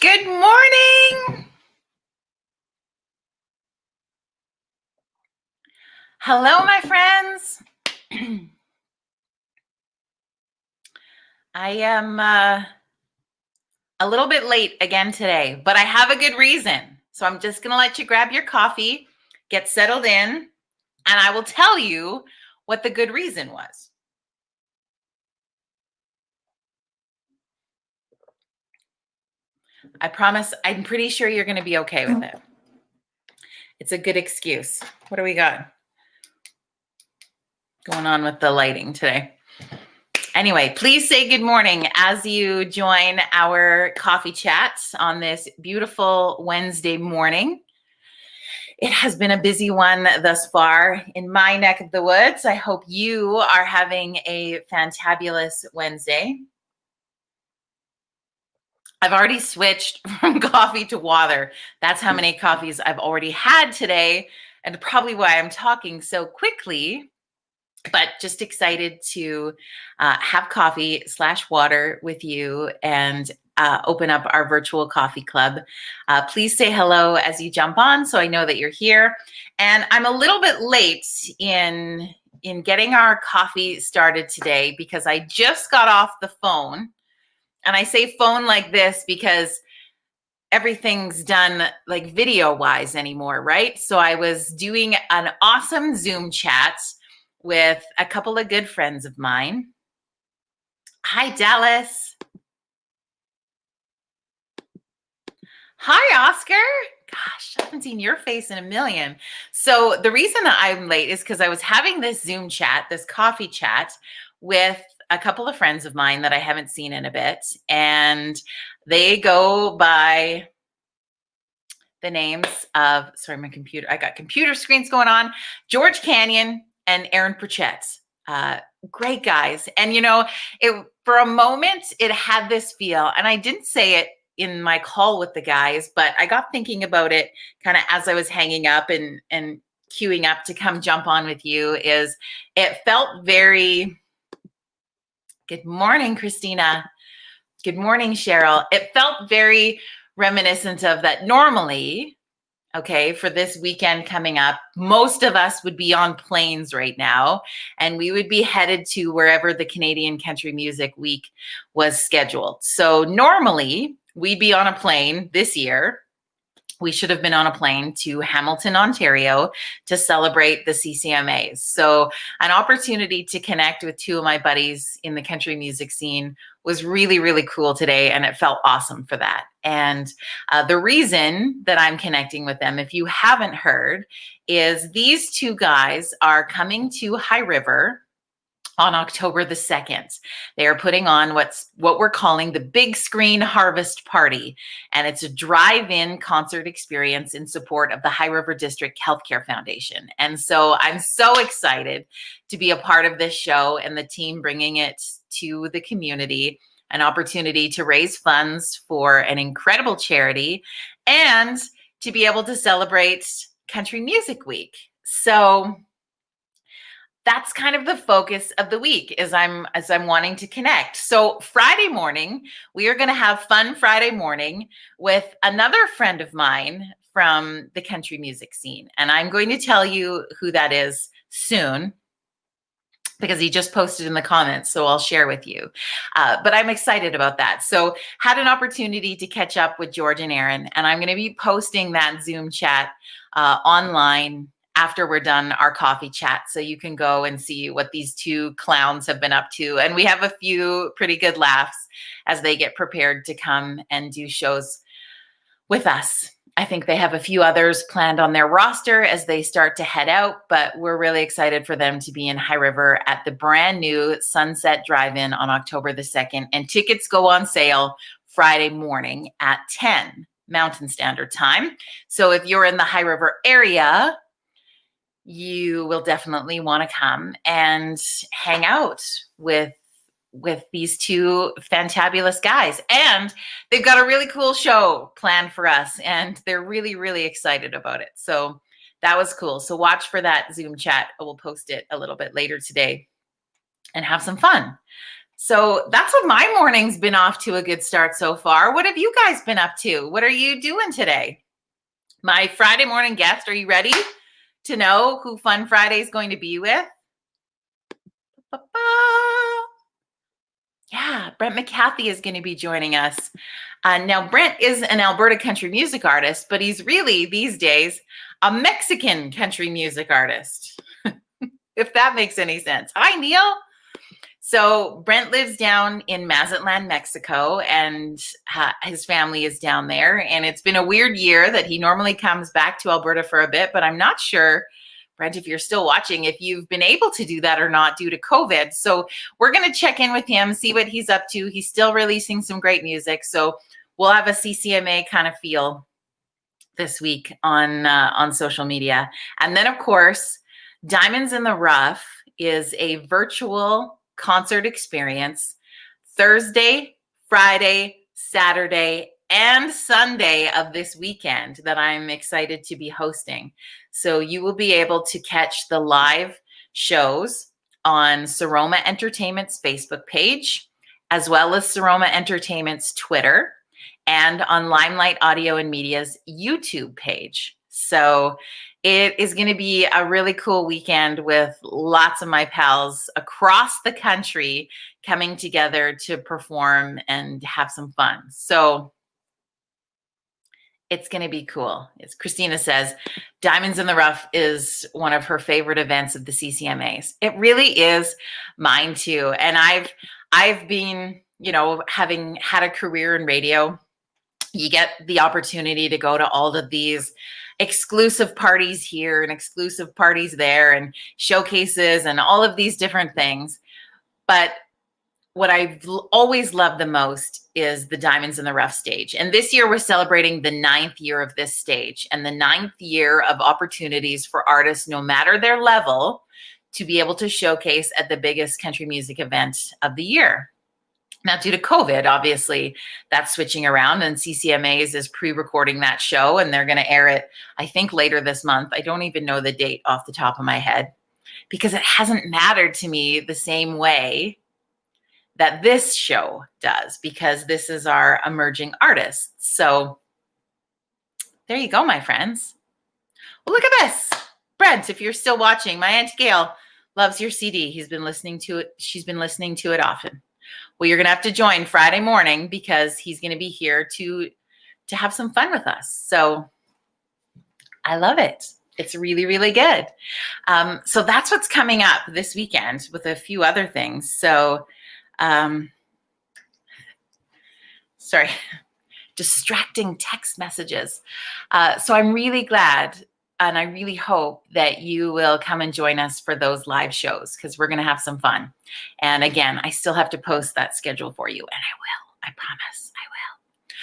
Good morning. Hello, my friends. I am a little bit late again today, but I have a good reason. So I'm just going to let you grab your coffee, get settled in, and I will tell you what the good reason was. I promise I'm pretty sure you're going to be okay with it. It's a good excuse. What do we got going on with the lighting today? Anyway, please say good morning as you join our coffee chats on this beautiful Wednesday morning. It has been a busy one thus far in my neck of the woods. I hope you are having a fantabulous Wednesday. I've already switched from coffee to water. That's how many coffees I've already had today, and probably why I'm talking so quickly. But just excited to have coffee/water with you and open up our virtual coffee club. Please say hello as you jump on so I know that you're here. And I'm a little bit late in getting our coffee started today because I just got off the phone. And I say phone like this because everything's done like video wise anymore, right? So I was doing an awesome Zoom chat with a couple of good friends of mine. Hi, Dallas. Hi, Oscar. Gosh, I haven't seen your face in a million. So the reason that I'm late is because I was having this Zoom chat, this coffee chat with a couple of friends of mine that I haven't seen in a bit. And they go by the names of, sorry, I got computer screens going on, George Canyon and Aaron Pritchett. Great guys. And, for a moment, it had this feel, and I didn't say it in my call with the guys, but I got thinking about it kind of as I was hanging up and queuing up to come jump on with you. It felt very, good morning, Christina. Good morning, Cheryl. It felt very reminiscent of that. Normally, okay, for this weekend coming up, most of us would be on planes right now, and we would be headed to wherever the Canadian Country Music Week was scheduled. So normally we'd be on a plane this year. We should have been on a plane to Hamilton, Ontario to celebrate the CCMAs. So an opportunity to connect with two of my buddies in the country music scene was really, really cool today, and it felt awesome for that. And the reason that I'm connecting with them, if you haven't heard, is these two guys are coming to High River on October the 2nd. They are putting on what we're calling the Big Screen Harvest Party, and it's a drive-in concert experience in support of the High River District Healthcare Foundation. And so I'm so excited to be a part of this show and the team bringing it to the community, an opportunity to raise funds for an incredible charity and to be able to celebrate Country Music Week. So that's kind of the focus of the week as I'm wanting to connect. So Friday morning, we are going to have fun Friday morning with another friend of mine from the country music scene. And I'm going to tell you who that is soon because he just posted in the comments, so I'll share with you. But I'm excited about that. So had an opportunity to catch up with George and Aaron, and I'm going to be posting that Zoom chat online after we're done our coffee chat, so you can go and see what these two clowns have been up to. And we have a few pretty good laughs as they get prepared to come and do shows with us. I think they have a few others planned on their roster as they start to head out, but we're really excited for them to be in High River at the brand new Sunset Drive-In on October the 2nd. And tickets go on sale Friday morning at 10 Mountain Standard Time. So if you're in the High River area, you will definitely want to come and hang out with these two fantabulous guys. And they've got a really cool show planned for us, and they're really, really excited about it. So that was cool. So watch for that Zoom chat. We'll post it a little bit later today and have some fun. So that's what my morning's been off to a good start so far. What have you guys been up to? What are you doing today? My Friday morning guest, are you ready to know who Fun Friday is going to be with? Yeah, Brent McCarthy is going to be joining us. Now, Brent is an Alberta country music artist, but he's really, these days, a Mexican country music artist, if that makes any sense. Hi, Neil. So Brent lives down in Mazatlan, Mexico, and his family is down there. And it's been a weird year that he normally comes back to Alberta for a bit, but I'm not sure, Brent, if you're still watching, if you've been able to do that or not due to COVID. So we're going to check in with him, see what he's up to. He's still releasing some great music. So we'll have a CCMA kind of feel this week on social media. And then, of course, Diamonds in the Rough is a virtual concert experience Thursday, Friday, Saturday, and Sunday of this weekend that I'm excited to be hosting. So you will be able to catch the live shows on Saroma Entertainment's Facebook page, as well as Saroma Entertainment's Twitter, and on Limelight Audio and Media's YouTube page. So it is going to be a really cool weekend with lots of my pals across the country coming together to perform and have some fun. So it's going to be cool. As Christina says, Diamonds in the Rough is one of her favorite events of the CCMAs. It really is mine too. And I've been, having had a career in radio, you get the opportunity to go to all of these exclusive parties here and exclusive parties there and showcases and all of these different things. But what I've always loved the most is the Diamonds in the Rough stage. And this year we're celebrating the 9th year of this stage and the 9th year of opportunities for artists, no matter their level, to be able to showcase at the biggest country music event of the year. Now, due to COVID, obviously, that's switching around, and CCMAs is pre-recording that show, and they're going to air it, I think, later this month. I don't even know the date off the top of my head because it hasn't mattered to me the same way that this show does, because this is our emerging artists. So there you go, my friends. Well, look at this. Brent, if you're still watching, my Aunt Gail loves your CD. She's been listening to it often. Well, you're going to have to join Friday morning because he's going to be here to have some fun with us. So I love it. It's really, really good. So that's what's coming up this weekend with a few other things. So, sorry, distracting text messages. So I'm really glad, and I really hope that you will come and join us for those live shows because we're going to have some fun. And again, I still have to post that schedule for you, and I will. I promise I will.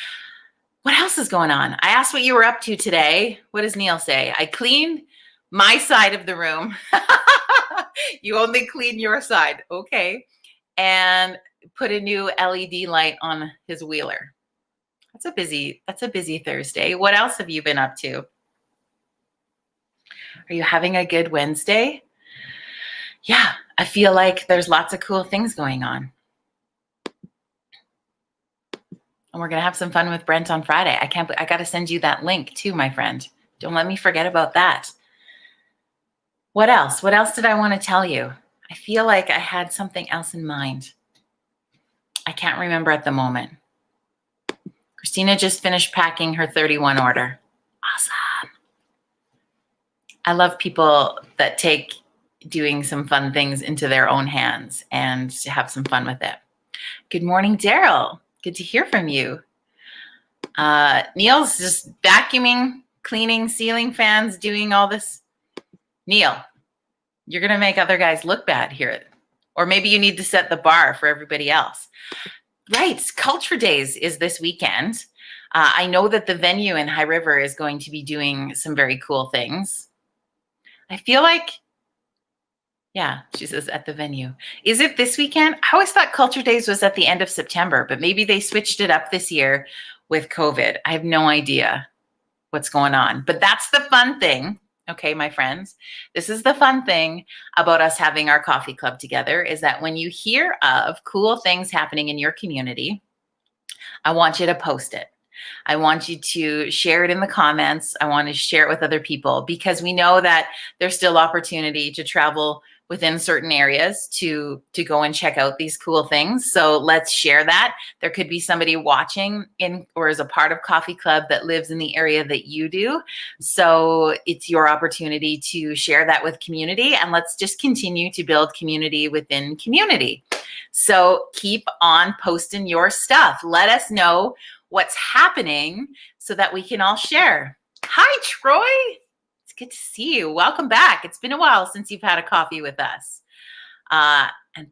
What else is going on? I asked what you were up to today. What does Neil say? I cleaned my side of the room. You only clean your side. Okay. And put a new LED light on his wheeler. That's a busy Thursday. What else have you been up to? Are you having a good Wednesday? Yeah, I feel like there's lots of cool things going on. And we're going to have some fun with Brent on Friday. I got to send you that link too, my friend. Don't let me forget about that. What else? What else did I want to tell you? I feel like I had something else in mind. I can't remember at the moment. Christina just finished packing her 31 order. Awesome. I love people that take doing some fun things into their own hands and to have some fun with it. Good morning, Daryl. Good to hear from you. Neil's just vacuuming, cleaning, ceiling fans, doing all this. Neil, you're going to make other guys look bad here. Or maybe you need to set the bar for everybody else. Right. Culture Days is this weekend. I know that the venue in High River is going to be doing some very cool things. I feel like, yeah, she says at the venue. Is it this weekend? I always thought Culture Days was at the end of September, but maybe they switched it up this year with COVID. I have no idea what's going on, but that's the fun thing Okay, my friends, this is the fun thing about us having our coffee club together is that when you hear of cool things happening in your community, I want you to post it. I want you to share it in the comments. I want to share it with other people because we know that there's still opportunity to travel within certain areas to go and check out these cool things. So let's share that. There could be somebody watching in or is a part of Coffee Club that lives in the area that you do. So it's your opportunity to share that with community, and let's just continue to build community within community. So keep on posting your stuff. Let us know what's happening so that we can all share. Hi, Troy. It's good to see you. Welcome back. It's been a while since you've had a coffee with us. And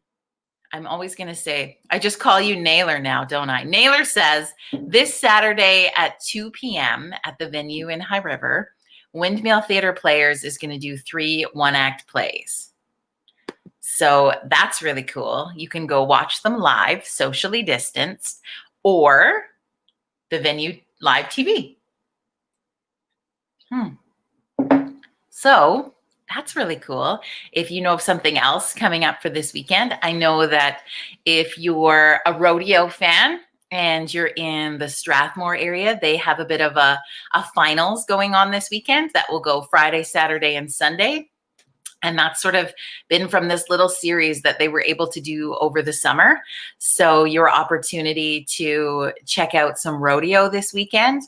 I'm always going to say, I just call you Naylor now, don't I? Naylor says, this Saturday at 2 p.m. at the venue in High River, Windmill Theater Players is going to do 3 one-act plays. So that's really cool. You can go watch them live, socially distanced, or the venue live TV. So that's really cool. If you know of something else coming up for this weekend, I know that if you're a rodeo fan and you're in the Strathmore area, they have a bit of a finals going on this weekend that will go Friday, Saturday, and Sunday. And that's sort of been from this little series that they were able to do over the summer. So your opportunity to check out some rodeo this weekend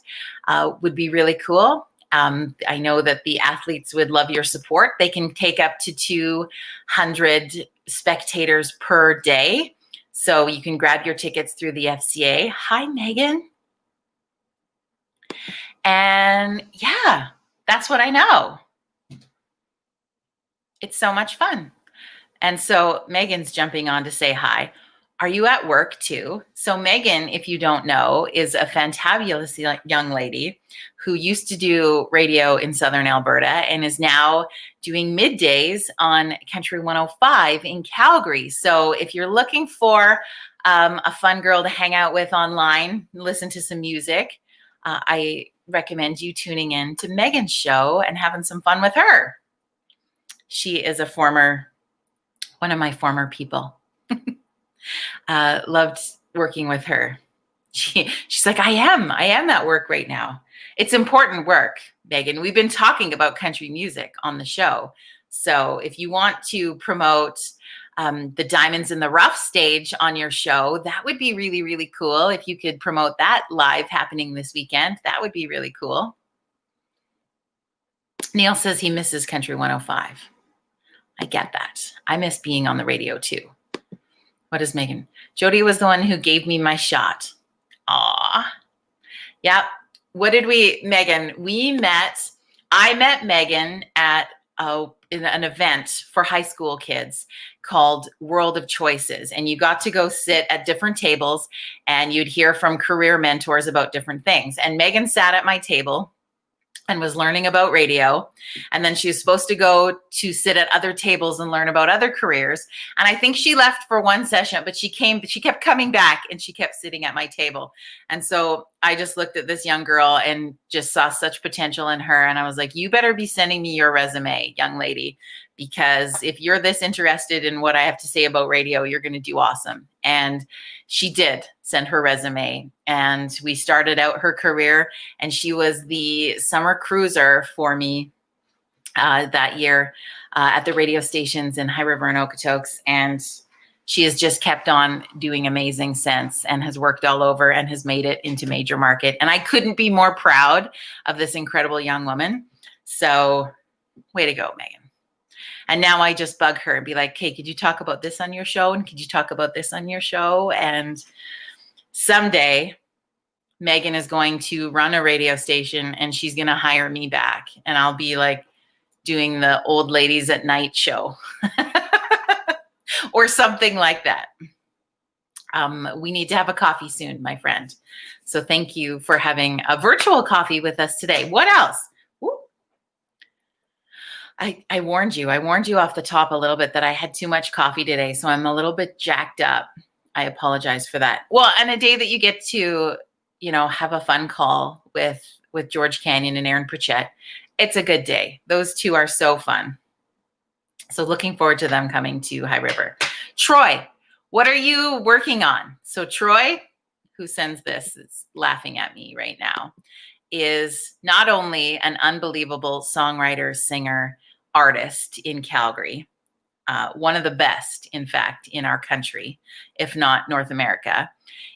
would be really cool. I know that the athletes would love your support. They can take up to 200 spectators per day. So you can grab your tickets through the FCA. Hi, Megan. And yeah, that's what I know. It's so much fun. And so Megan's jumping on to say hi. Are you at work too? So Megan, if you don't know, is a fantabulous young lady who used to do radio in Southern Alberta and is now doing middays on Country 105 in Calgary. So if you're looking for a fun girl to hang out with online, listen to some music, I recommend you tuning in to Megan's show and having some fun with her. She is one of my former people. Loved working with her. She's like, I am at work right now. It's important work, Megan. We've been talking about country music on the show. So if you want to promote the Diamonds in the Rough stage on your show, that would be really, really cool. If you could promote that live happening this weekend, that would be really cool. Neil says he misses Country 105. I get that. I miss being on the radio too. What is Megan? Jody was the one who gave me my shot. Aw. Yep. What did Megan, I met Megan at in an event for high school kids called World of Choices. And you got to go sit at different tables and you'd hear from career mentors about different things. And Megan sat at my table and was learning about radio. And then she was supposed to go to sit at other tables and learn about other careers. And I think she left for one session, but she kept coming back and she kept sitting at my table. And so I just looked at this young girl and just saw such potential in her. And I was like, you better be sending me your resume, young lady, because if you're this interested in what I have to say about radio, you're going to do awesome. And she did send her resume, and we started out her career, and she was the summer cruiser for me that year at the radio stations in High River and Okotoks. And she has just kept on doing amazing since and has worked all over and has made it into major market. And I couldn't be more proud of this incredible young woman. So way to go, Megan. And now I just bug her and be like, hey, could you talk about this on your show? And could you talk about this on your show? And someday Megan is going to run a radio station and she's going to hire me back. And I'll be like doing the old ladies at night show or something like that. We need to have a coffee soon, my friend. So thank you for having a virtual coffee with us today. What else? I warned you off the top a little bit that I had too much coffee today. So I'm a little bit jacked up. I apologize for that. Well, and a day that you get to, have a fun call with George Canyon and Aaron Pritchett it's a good day. Those two are so fun. So looking forward to them coming to High River. Troy, what are you working on? So Troy, who sends this, is laughing at me right now, is not only an unbelievable songwriter, singer, artist in Calgary, one of the best, in fact, in our country, if not North America,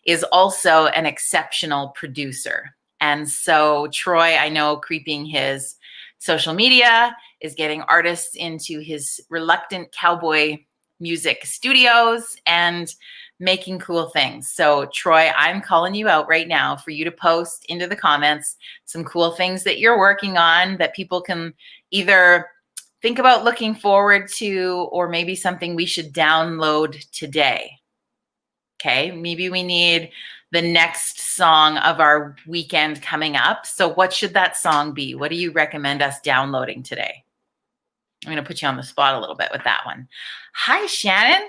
is also an exceptional producer. And so Troy, I know, creeping his social media, is getting artists into his reluctant cowboy music studios and making cool things. So Troy, I'm calling you out right now for you to post into the comments some cool things that you're working on that people can either think about looking forward to, or maybe something we should download today. Okay, maybe we need the next song of our weekend coming up. So what should that song be? What do you recommend us downloading today? I'm going to put you on the spot a little bit with that one. Hi, Shannon.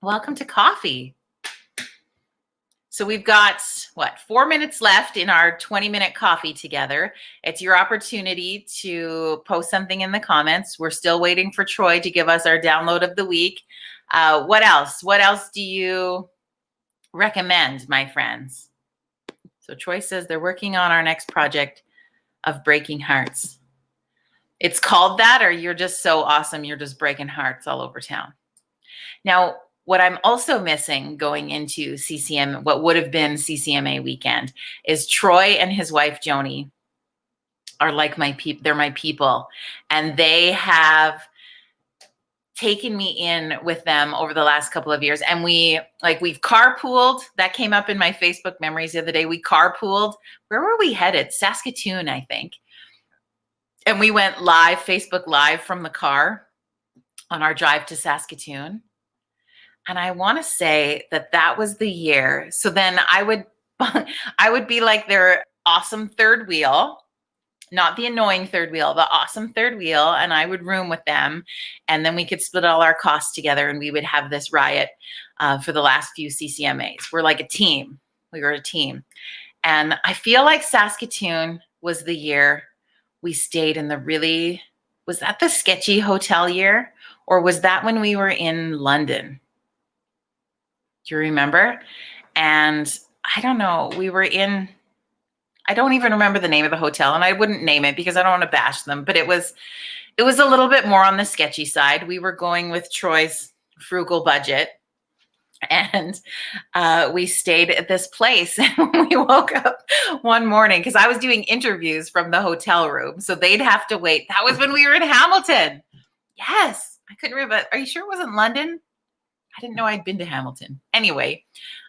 Welcome to coffee. So we've got, 4 minutes left in our 20-minute coffee together. It's your opportunity to post something in the comments. We're still waiting for Troy to give us our download of the week. What else? What else do you recommend, my friends? So Troy says they're working on our next project of breaking hearts. It's called that, or you're just so awesome, you're just breaking hearts all over town. Now, what I'm also missing going into CCM, what would have been CCMA weekend, is Troy and his wife, Joni, are like my people. They're my people. And they have taken me in with them over the last couple of years. And we've carpooled. That came up in my Facebook memories the other day. We carpooled. Where were we headed? Saskatoon, I think. And we went live, Facebook Live from the car on our drive to Saskatoon. And I want to say that was the year. So then I would be like their awesome third wheel, not the annoying third wheel, the awesome third wheel. And I would room with them. And then we could split all our costs together and we would have this riot for the last few CCMAs. We're like a team. We were a team. And I feel like Saskatoon was the year we stayed in was that the sketchy hotel year? Or was that when we were in London? Do you remember? And I don't know, I don't even remember the name of the hotel, and I wouldn't name it because I don't want to bash them, but it was a little bit more on the sketchy side. We were going with Troy's frugal budget, and we stayed at this place. And we woke up one morning because I was doing interviews from the hotel room, so they'd have to wait. That was when we were in Hamilton. Yes, I couldn't remember. Are you sure it wasn't London? I didn't know I'd been to Hamilton. Anyway,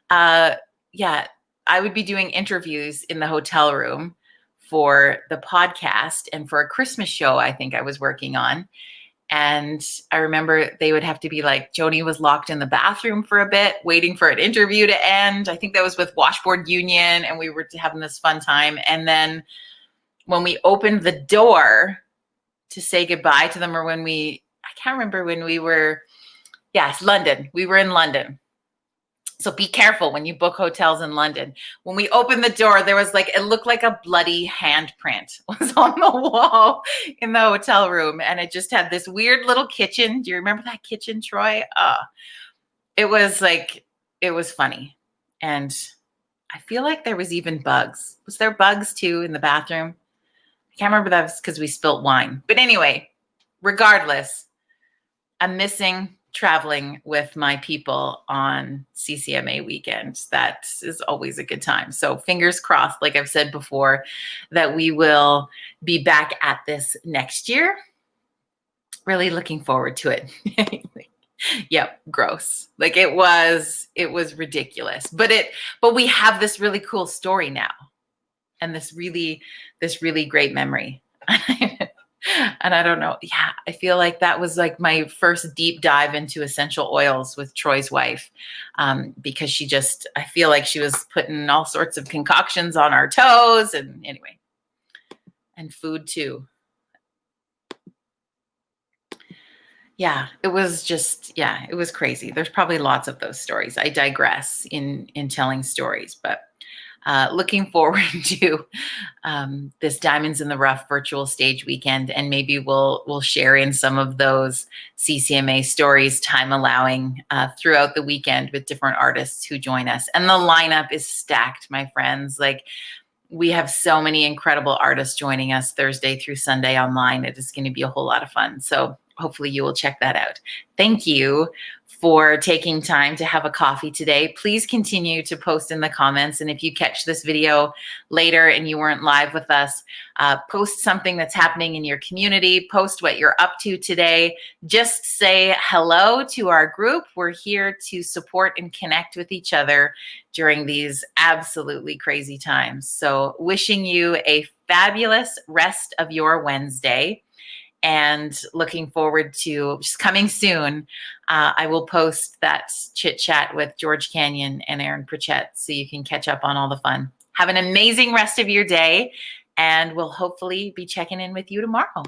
yeah, I would be doing interviews in the hotel room for the podcast and for a Christmas show I think I was working on. And I remember they would have to be like, Joni was locked in the bathroom for a bit, waiting for an interview to end. I think that was with Washboard Union, and we were having this fun time. And then when we opened the door to say goodbye to them, or I can't remember when we were, yes, London. We were in London. So be careful when you book hotels in London. When we opened the door, there was it looked like a bloody handprint was on the wall in the hotel room. And it just had this weird little kitchen. Do you remember that kitchen, Troy? It was funny. And I feel like there was even bugs. Was there bugs too in the bathroom? I can't remember. That was because we spilt wine. But anyway, regardless, I'm missing traveling with my people on CCMA weekends. That is always a good time. So fingers crossed, like I've said before, that we will be back at this next year. Really looking forward to it. Yep, gross. It was ridiculous. But we have this really cool story now, and this really great memory. And I don't know. Yeah, I feel like that was my first deep dive into essential oils with Troy's wife, because I feel like she was putting all sorts of concoctions on our toes, and anyway, and food too. Yeah, it was crazy. There's probably lots of those stories. I digress in telling stories, but looking forward to this Diamonds in the Rough virtual stage weekend, and maybe we'll share in some of those CCMA stories, time allowing, throughout the weekend with different artists who join us. And the lineup is stacked, my friends. Like, we have so many incredible artists joining us Thursday through Sunday online. It is going to be a whole lot of fun. So hopefully you will check that out. Thank you for taking time to have a coffee today. Please continue to post in the comments. And if you catch this video later and you weren't live with us, post something that's happening in your community, post what you're up to today. Just say hello to our group. We're here to support and connect with each other during these absolutely crazy times. So wishing you a fabulous rest of your Wednesday, and looking forward to just coming soon. I will post that chit chat with George Canyon and Aaron Pritchett so you can catch up on all the fun. Have an amazing rest of your day, and we'll hopefully be checking in with you tomorrow.